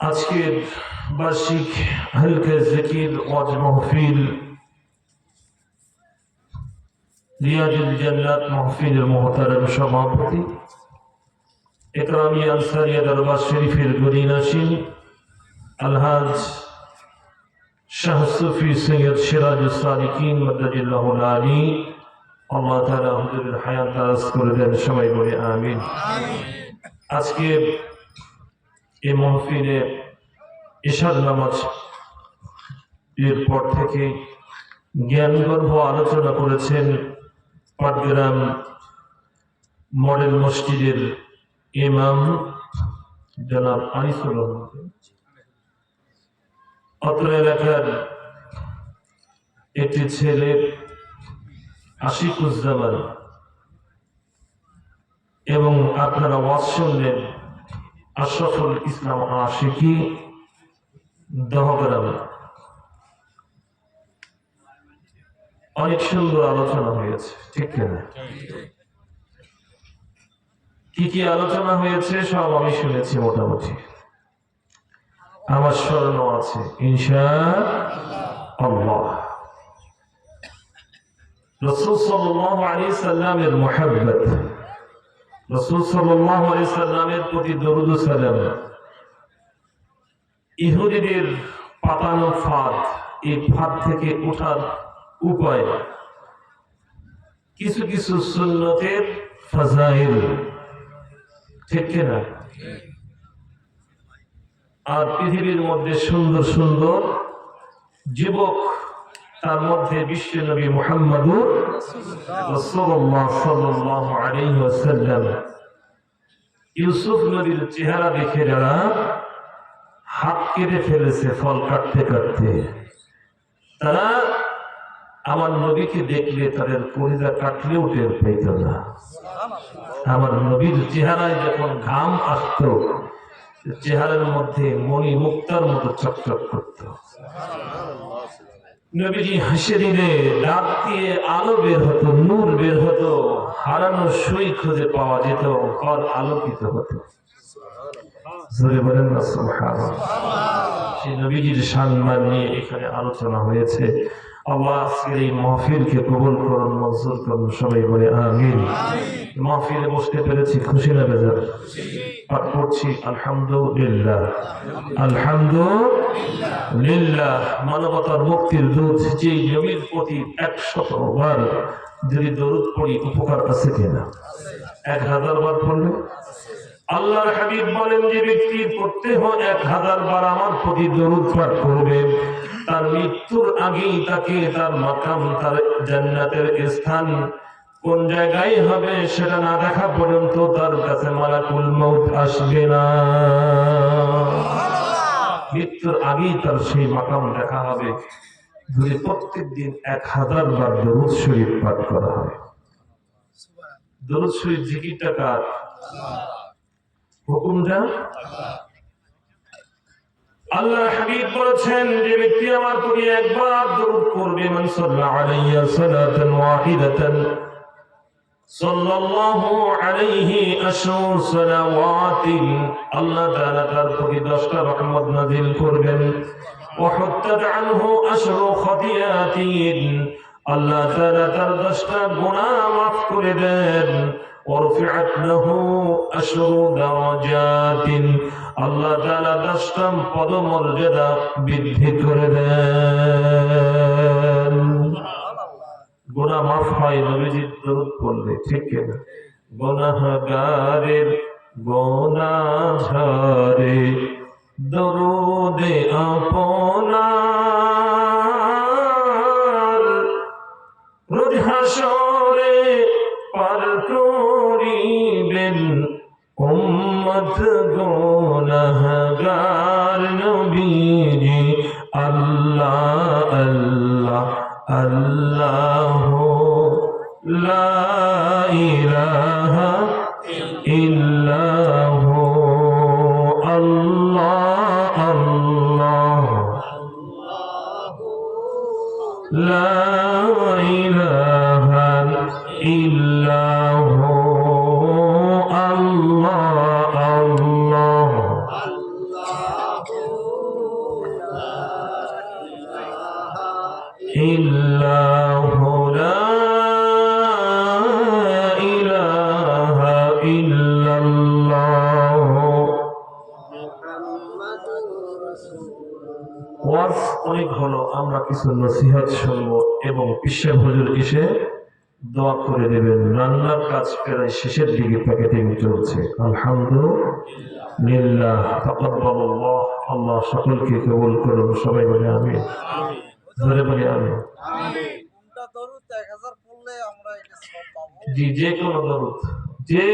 আজকের বার্ষিক হালকা জিকির ওয়াজ মাহফিল রিয়াজুল জান্নাত মাহফিলের মুহতারাম সভাপতি ইকরামি আনসারিয়া দরবার শরীফের গদিনাশীন আলহাজ শাহ সুফি সৈয়দ সিরাজুস সালিকিন মাদ্দাজিল্লাহুল আলী আল্লাহ তাআলা হুজুরের হায়াত দারাজ করে দেন, সবাই বলে আমিন। আজকে এই মাহফিলে ইশার নামাজ এর পর থেকে জ্ঞানগর্ভ আলোচনা করেছেন পাটগ্রাম মডেল মসজিদের ইমাম জনাব আনিসুল রহমান। অত্র এলাকার একটি ছেলে আশিকুজ্জামান এবং আপনারা ওয়াজ শুনলেন আশরাফুল ইসলাম আশিকি দহগ্রাম। অনেক সুন্দর আলোচনা হয়েছে, ঠিক কিনা? কি কি আলোচনা হয়েছে সব আমি শুনেছি, মোটামুটি আমার স্মরণও আছে ইনশাআল্লাহ। রাসূল সাল্লাল্লাহু আলাইহি সাল্লামের মুহাব্বত, রাসূল সাল্লাল্লাহু আলাইহি সাল্লামের প্রতি দরুদ ও সালাম, ইহুদিদের পাতানো ফাঁদ, এই ফাঁদ থেকে ওঠার উপায়, কিছু কিছু সুন্নতের ফাজাইল, ঠিক কিনা? আর পৃথিবীর মধ্যে সুন্দর সুন্দর যুবক, তার মধ্যে বিশ্ব নবী মুহাম্মদুর রাসূলুল্লাহ সাল্লাল্লাহু আলাইহি ওয়াসাল্লাম। ইউসুফ নবীর চেহারা দেখে যারা হাত কেটে ফেলেছে ফল কাটতে কাটতে, তারা আমার নবীকে দেখলে তাদের কলিজা কাটলেও টের পেত না। আমার নবীর চেহারায় যখন ঘাম আসতো, চেহারার মধ্যে মণি মুক্তার মতো চকচক করত। নবীজি হাসি দিলে দাঁত দিয়ে আলো বের হতো, নূর বের হতো, হারানো সুই খুঁজে পাওয়া যেত, ঘর আলোকিত হতো। জোরে বলেন না সুবহানাল্লাহ। সেই নবীজির সম্মান নিয়ে এখানে আলোচনা হয়েছে। আল্লাহ আজকের এই মাহফিলকে কবুল করুন, মঞ্জুর করুন, সবাই বলে আমিন। মাহফিলে বসতে পেরেছি, খুশি না বেজার? পাঠ করছি আলহামদুলিল্লাহ, আলহামদুলিল্লাহ। মানবতার মুক্তির দূত যে নবীর প্রতি 100 বার যদি দরুদ পড়ি, উপকার আছে কিনা? 1000 বার পড়লে আল্লাহর হাবিব বলেন, যে ব্যক্তি প্রত্যেক 1000 বার আমার প্রতি দরুদ পাঠ করবে, তার মৃত্যুর আগেই তাকে তার মাকাম, তার জান্নাতের স্থান কোন জায়গায় হবে সেটা না দেখা পর্যন্ত তার কাছে মালাকুল মউত আসবে না। মৃত্যুর আগেই তার সেই মাকাম দেখা হবে যদি প্রত্যেক দিন 1000 বার দরুদ শরীফ পাঠ করা হয়। দরুদ শরীফ জিকিরটা কার? হুকুমটা আল্লাহ হাবিব বলেছেন, যে ব্যক্তি আমার প্রতি একবার দরুদ করবে, মান সাল্লা আলাইয়া সালাতান ওয়াহিদাতান সাল্লাল্লাহু আলাইহি আশরু সালাওয়াতিন, আল্লাহ তাআলা তার প্রতি 10টা রহমত নাযিল করবেন। ওয়া হুত্তাত আনহু আশরু খাতিয়াতিন, আল্লাহ তাআলা তার 10টা গুনাহ মাফ করে দেন। ورفعت له أشر درجات, আল্লাহ তাআলা 10টা পদমর্যাদা বৃদ্ধি করে দেন। গুনাহ মাফ হয় নবীজির দরুদ পড়লে, ঠিক কিনা? গুনাহগারের গুনাহ ঝরে দরুদে আপনার, রোজ হাসরে পার করিবেন উম্মত গুনাহগার নবীজি। আল্লাহ আল্লাহ আল্লাহ লা ইলাহা ইল্লাহু, আল্লাহ আল্লাহ লা ইলাহা ইল্লাহু, আল্লাহ আল্লাহ ইল্লাহু লা ইলাহা ইল্লাল্লাহ ওয়াজ অনেক হলো, আমরা কিছু নসিহত শুনবো এবং পিসা হুজুর এসে দোয়া করে দেবেন। রান্নার কাজ প্রায় শেষের দিকে প্যাকেটিং চলছে। আলহামদুলিল্লাহ, তাকাব্বালাল্লাহ। আল্লাহ সকলকে কবুল করুন। সবাই বলে আমিন। ধরে বলে আমিন। জি, যে কোনো দরুদ, যে